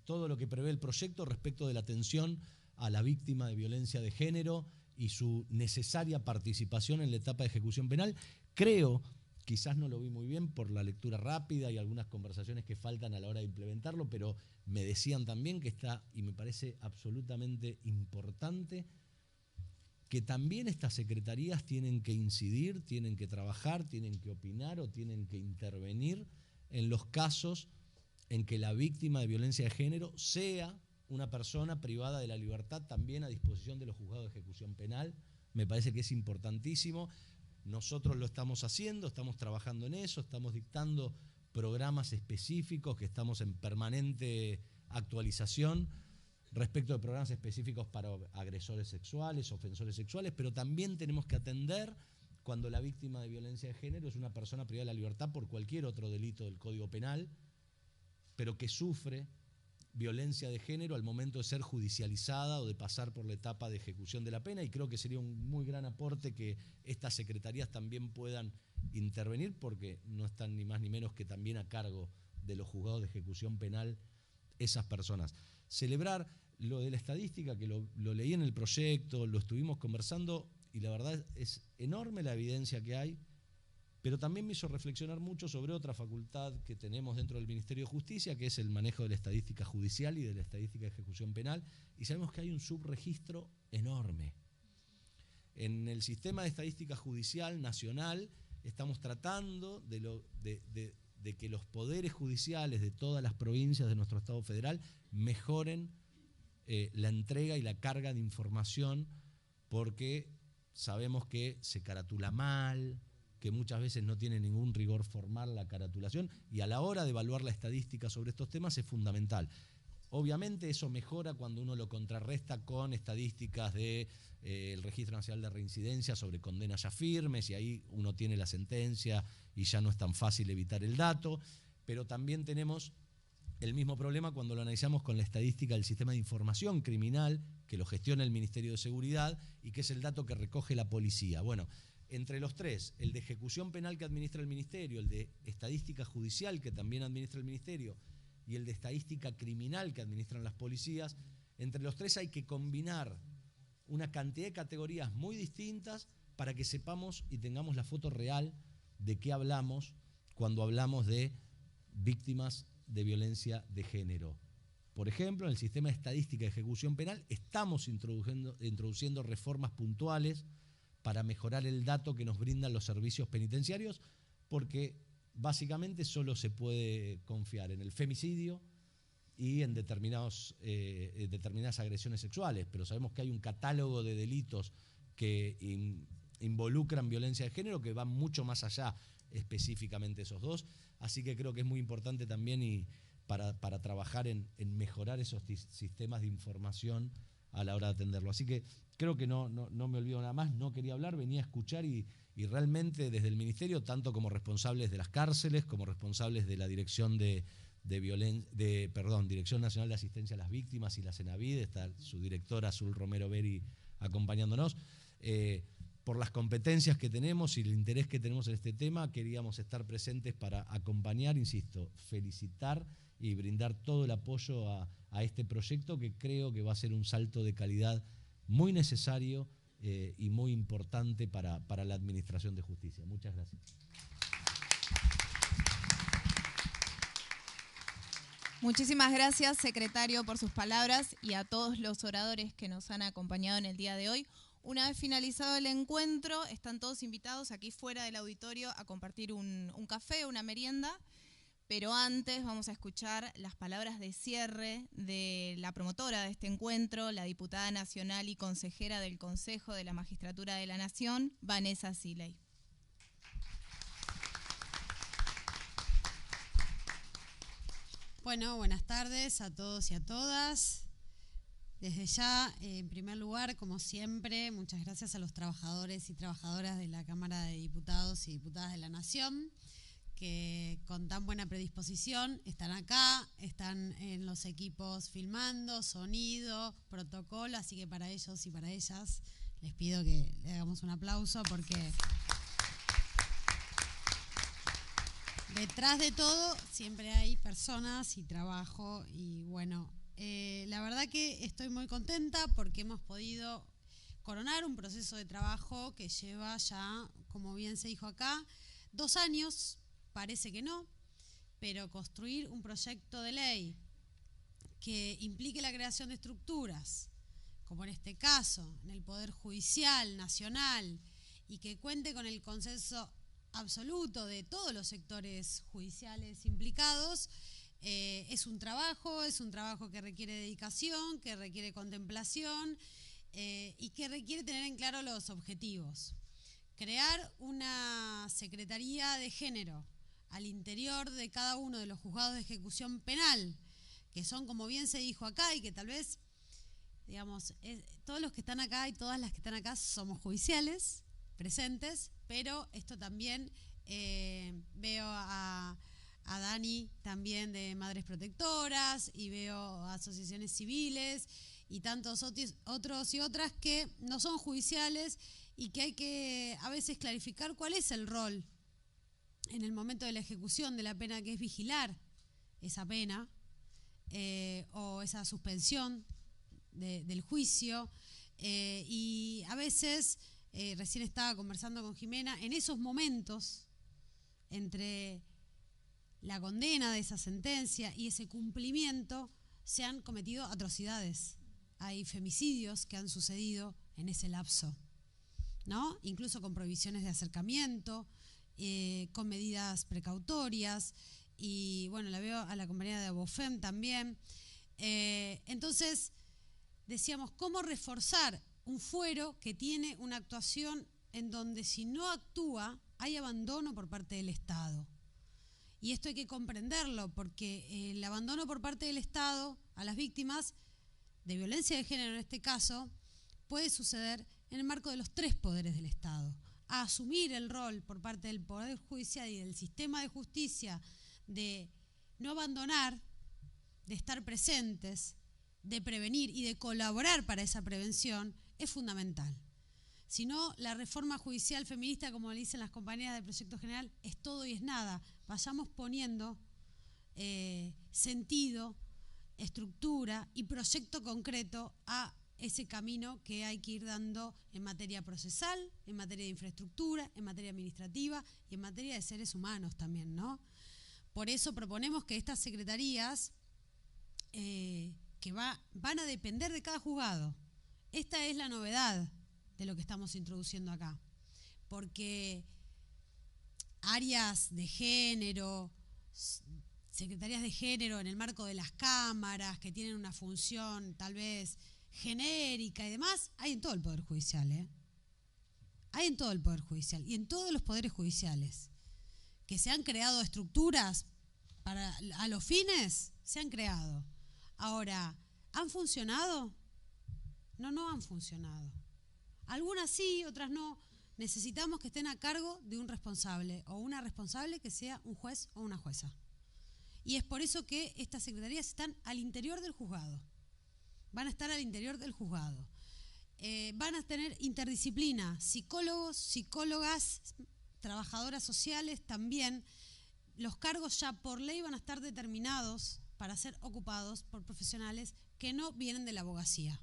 Speaker 5: todo lo que prevé el proyecto respecto de la atención a la víctima de violencia de género y su necesaria participación en la etapa de ejecución penal. Creo, quizás no lo vi muy bien por la lectura rápida y algunas conversaciones que faltan a la hora de implementarlo, pero me decían también que está, y me parece absolutamente importante, que también estas secretarías tienen que incidir, tienen que trabajar, tienen que opinar o tienen que intervenir en los casos en que la víctima de violencia de género sea una persona privada de la libertad, también a disposición de los juzgados de ejecución penal. Me parece que es importantísimo. Nosotros lo estamos haciendo, estamos trabajando en eso, estamos dictando programas específicos que estamos en permanente actualización respecto de programas específicos para agresores sexuales, ofensores sexuales, pero también tenemos que atender cuando la víctima de violencia de género es una persona privada de la libertad por cualquier otro delito del Código Penal, pero que sufre violencia de género al momento de ser judicializada o de pasar por la etapa de ejecución de la pena, y creo que sería un muy gran aporte que estas secretarías también puedan intervenir, porque no están ni más ni menos que también a cargo de los juzgados de ejecución penal esas personas. Celebrar lo de la estadística, que lo leí en el proyecto, lo estuvimos conversando, y la verdad es enorme la evidencia que hay, pero también me hizo reflexionar mucho sobre otra facultad que tenemos dentro del Ministerio de Justicia, que es el manejo de la estadística judicial y de la estadística de ejecución penal, y sabemos que hay un subregistro enorme. En el sistema de estadística judicial nacional estamos tratando de que los poderes judiciales de todas las provincias de nuestro Estado federal mejoren la entrega y la carga de información, porque sabemos que se caratula mal, que muchas veces no tiene ningún rigor formal la caratulación, y a la hora de evaluar la estadística sobre estos temas es fundamental. Obviamente eso mejora cuando uno lo contrarresta con estadísticas del Registro Nacional de Reincidencia sobre condenas ya firmes, y ahí uno tiene la sentencia y ya no es tan fácil evitar el dato, pero también tenemos el mismo problema cuando lo analizamos con la estadística del Sistema de Información Criminal, que lo gestiona el Ministerio de Seguridad y que es el dato que recoge la policía. Bueno, entre los tres, el de ejecución penal que administra el Ministerio, el de estadística judicial que también administra el Ministerio y el de estadística criminal que administran las policías, entre los tres hay que combinar una cantidad de categorías muy distintas para que sepamos y tengamos la foto real de qué hablamos cuando hablamos de víctimas de violencia de género. Por ejemplo, en el sistema de estadística de ejecución penal estamos introduciendo reformas puntuales para mejorar el dato que nos brindan los servicios penitenciarios, porque básicamente solo se puede confiar en el femicidio y en determinadas agresiones sexuales, pero sabemos que hay un catálogo de delitos que involucran violencia de género que van mucho más allá específicamente esos dos, así que creo que es muy importante también para trabajar en mejorar esos sistemas de información a la hora de atenderlo. Así que creo que no me olvido nada más, no quería hablar, venía a escuchar y realmente desde el Ministerio, tanto como responsables de las cárceles, como responsables de la Dirección Dirección Nacional de Asistencia a las Víctimas y la CENAVID, está su directora Azul Romero Beri acompañándonos, por las competencias que tenemos y el interés que tenemos en este tema, queríamos estar presentes para acompañar, insisto, felicitar y brindar todo el apoyo a este proyecto que creo que va a ser un salto de calidad muy necesario y muy importante para la Administración de Justicia. Muchas gracias.
Speaker 1: Muchísimas gracias, secretario, por sus palabras y a todos los oradores que nos han acompañado en el día de hoy. Una vez finalizado el encuentro, están todos invitados aquí fuera del auditorio a compartir un café, una merienda, pero antes vamos a escuchar las palabras de cierre de la promotora de este encuentro, la diputada nacional y consejera del Consejo de la Magistratura de la Nación, Vanessa Siley.
Speaker 6: Bueno, buenas tardes a todos y a todas. Desde ya, en primer lugar, como siempre, muchas gracias a los trabajadores y trabajadoras de la Cámara de Diputados y Diputadas de la Nación, que con tan buena predisposición están acá, están en los equipos filmando, sonido, protocolo, así que para ellos y para ellas les pido que le hagamos un aplauso porque detrás de todo siempre hay personas y trabajo y bueno, la verdad que estoy muy contenta porque hemos podido coronar un proceso de trabajo que lleva ya, como bien se dijo acá, 2 años, parece que no, pero construir un proyecto de ley que implique la creación de estructuras, como en este caso, en el Poder Judicial Nacional, y que cuente con el consenso absoluto de todos los sectores judiciales implicados, es un trabajo que requiere dedicación, que requiere contemplación y que requiere tener en claro los objetivos. Crear una Secretaría de Género al interior de cada uno de los juzgados de ejecución penal, que son, como bien se dijo acá, y que tal vez, digamos, todos los que están acá y todas las que están acá somos judiciales, presentes, pero esto también veo a Dani también de Madres Protectoras y veo asociaciones civiles y tantos otros y otras que no son judiciales y que hay que a veces clarificar cuál es el rol en el momento de la ejecución de la pena, que es vigilar esa pena o esa suspensión del juicio y a veces, recién estaba conversando con Jimena, en esos momentos entre la condena de esa sentencia y ese cumplimiento se han cometido atrocidades. Hay femicidios que han sucedido en ese lapso, ¿no? Incluso con prohibiciones de acercamiento, con medidas precautorias, y bueno, la veo a la compañera de Abofem también. Entonces, decíamos, ¿cómo reforzar un fuero que tiene una actuación en donde si no actúa hay abandono por parte del Estado. Y esto hay que comprenderlo, porque el abandono por parte del Estado a las víctimas de violencia de género, en este caso, puede suceder en el marco de los 3 poderes del Estado. A asumir el rol por parte del Poder Judicial y del sistema de justicia de no abandonar, de estar presentes, de prevenir y de colaborar para esa prevención, es fundamental. Si no, la reforma judicial feminista, como le dicen las compañeras del Proyecto General, es todo y es nada. Vayamos poniendo sentido, estructura y proyecto concreto a ese camino que hay que ir dando en materia procesal, en materia de infraestructura, en materia administrativa y en materia de seres humanos también, ¿no? Por eso proponemos que estas secretarías que van a depender de cada juzgado. Esta es la novedad de lo que estamos introduciendo acá, porque áreas de género, secretarías de género en el marco de las cámaras que tienen una función tal vez genérica y demás, hay en todo el Poder Judicial, ¿eh? Hay en todo el Poder Judicial y en todos los poderes judiciales. Que se han creado estructuras a los fines, se han creado. Ahora, ¿han funcionado? No han funcionado. Algunas sí, otras no. Necesitamos que estén a cargo de un responsable o una responsable que sea un juez o una jueza. Y es por eso que estas secretarías están al interior del juzgado. Van a estar al interior del juzgado. Van a tener interdisciplina, psicólogos, psicólogas, trabajadoras sociales también. Los cargos ya por ley van a estar determinados para ser ocupados por profesionales que no vienen de la abogacía.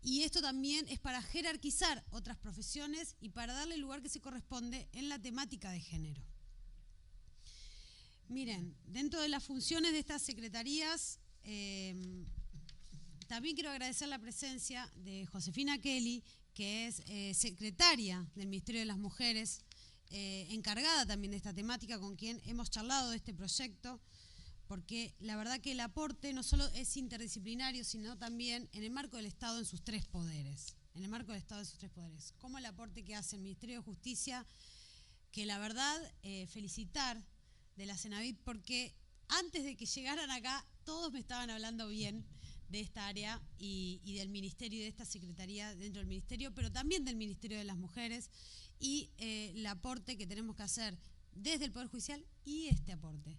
Speaker 6: Y esto también es para jerarquizar otras profesiones y para darle el lugar que se corresponde en la temática de género. Miren, dentro de las funciones de estas secretarías, también quiero agradecer la presencia de Josefina Kelly, que es secretaria del Ministerio de las Mujeres, encargada también de esta temática, con quien hemos charlado de este proyecto, porque la verdad que el aporte no solo es interdisciplinario, sino también en el marco del Estado en sus 3 poderes. En el marco del Estado en sus 3 poderes. Como el aporte que hace el Ministerio de Justicia, que la verdad, felicitar de la Cenavit, porque antes de que llegaran acá, todos me estaban hablando bien de esta área y del Ministerio y de esta Secretaría dentro del Ministerio, pero también del Ministerio de las Mujeres y el aporte que tenemos que hacer desde el Poder Judicial y este aporte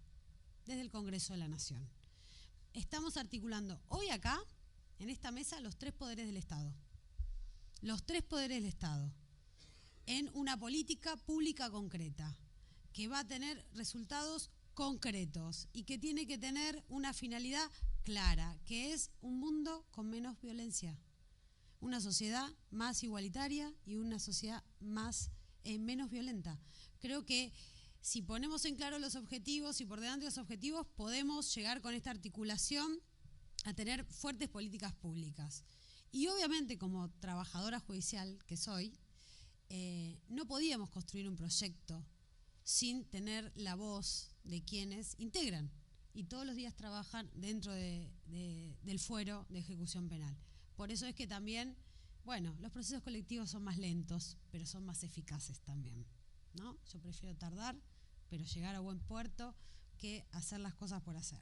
Speaker 6: desde el Congreso de la Nación. Estamos articulando hoy acá, en esta mesa, los 3 poderes del Estado. Los 3 poderes del Estado, en una política pública concreta, que va a tener resultados concretos y que tiene que tener una finalidad clara, que es un mundo con menos violencia, una sociedad más igualitaria y una sociedad menos violenta. Creo que si ponemos en claro los objetivos y por delante de los objetivos, podemos llegar con esta articulación a tener fuertes políticas públicas. Y obviamente, como trabajadora judicial que soy, no podíamos construir un proyecto sin tener la voz de quienes integran y todos los días trabajan dentro del fuero de ejecución penal. Por eso es que también, bueno, los procesos colectivos son más lentos, pero son más eficaces también, ¿no? Yo prefiero tardar, pero llegar a buen puerto, que hacer las cosas por hacer.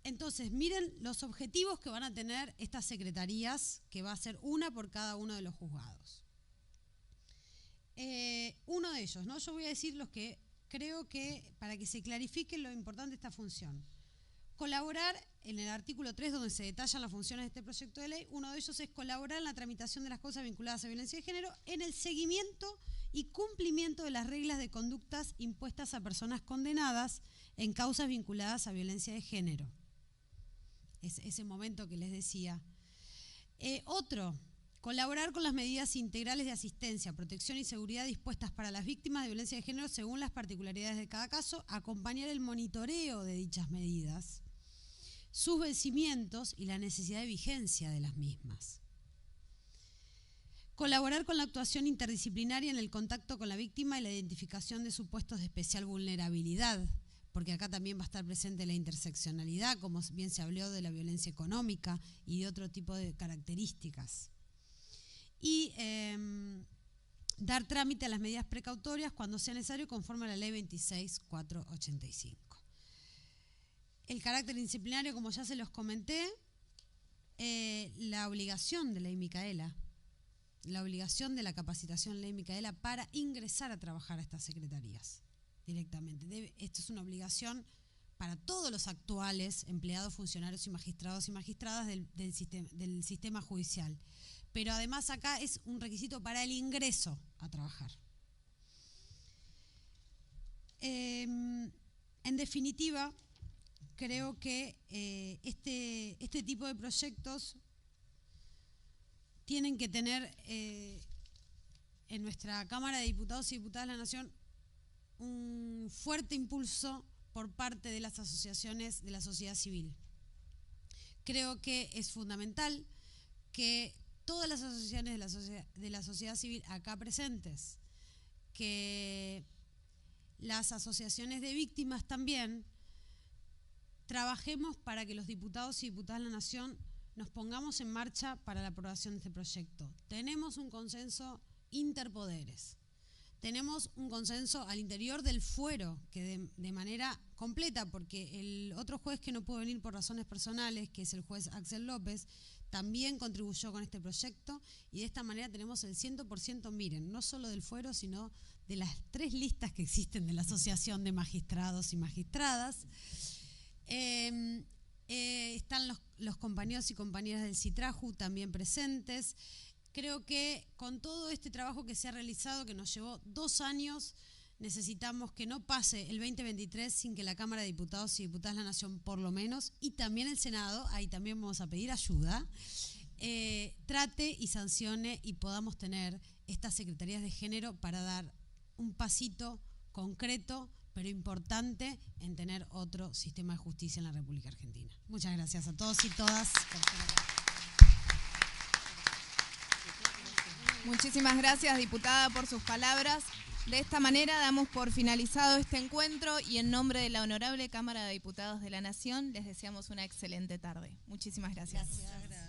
Speaker 6: Entonces, miren los objetivos que van a tener estas secretarías, que va a ser una por cada uno de los juzgados. Uno de ellos, ¿no? Yo voy a decir los que creo que, para que se clarifique lo importante de esta función. Colaborar, en el artículo 3, donde se detallan las funciones de este proyecto de ley, uno de ellos es colaborar en la tramitación de las causas vinculadas a violencia de género, en el seguimiento y cumplimiento de las reglas de conductas impuestas a personas condenadas en causas vinculadas a violencia de género. Es ese momento que les decía. Otro, colaborar con las medidas integrales de asistencia, protección y seguridad dispuestas para las víctimas de violencia de género según las particularidades de cada caso, acompañar el monitoreo de dichas medidas, sus vencimientos y la necesidad de vigencia de las mismas. Colaborar con la actuación interdisciplinaria en el contacto con la víctima y la identificación de supuestos de especial vulnerabilidad, porque acá también va a estar presente la interseccionalidad, como bien se habló de la violencia económica y de otro tipo de características. Y dar trámite a las medidas precautorias cuando sea necesario conforme a la ley 26.485. El carácter disciplinario, como ya se los comenté, la obligación de ley Micaela, la obligación de la capacitación ley Micaela para ingresar a trabajar a estas secretarías directamente. Esto es una obligación para todos los actuales empleados, funcionarios y magistradas del sistema judicial. Pero además acá es un requisito para el ingreso a trabajar. En definitiva, creo que este tipo de proyectos tienen que tener en nuestra Cámara de Diputados y Diputadas de la Nación un fuerte impulso por parte de las asociaciones de la sociedad civil. Creo que es fundamental que todas las asociaciones de la sociedad civil acá presentes, que las asociaciones de víctimas también, trabajemos para que los diputados y diputadas de la Nación nos pongamos en marcha para la aprobación de este proyecto. Tenemos un consenso interpoderes. Tenemos un consenso al interior del fuero, que de manera completa, porque el otro juez que no pudo venir por razones personales, que es el juez Axel López, también contribuyó con este proyecto, y de esta manera tenemos el 100%, miren, no solo del fuero, sino de las 3 listas que existen de la Asociación de Magistrados y Magistradas. Están los compañeros y compañeras del CITRAJU también presentes. Creo que con todo este trabajo que se ha realizado, que nos llevó 2 años, necesitamos que no pase el 2023 sin que la Cámara de Diputados y Diputadas de la Nación, por lo menos, y también el Senado, ahí también vamos a pedir ayuda, trate y sancione y podamos tener estas secretarías de género para dar un pasito concreto, pero importante, en tener otro sistema de justicia en la República Argentina. Muchas gracias a todos y todas por estar acá.
Speaker 1: Muchísimas gracias, diputada, por sus palabras. De esta manera damos por finalizado este encuentro y en nombre de la Honorable Cámara de Diputados de la Nación les deseamos una excelente tarde. Muchísimas gracias.
Speaker 6: Gracias.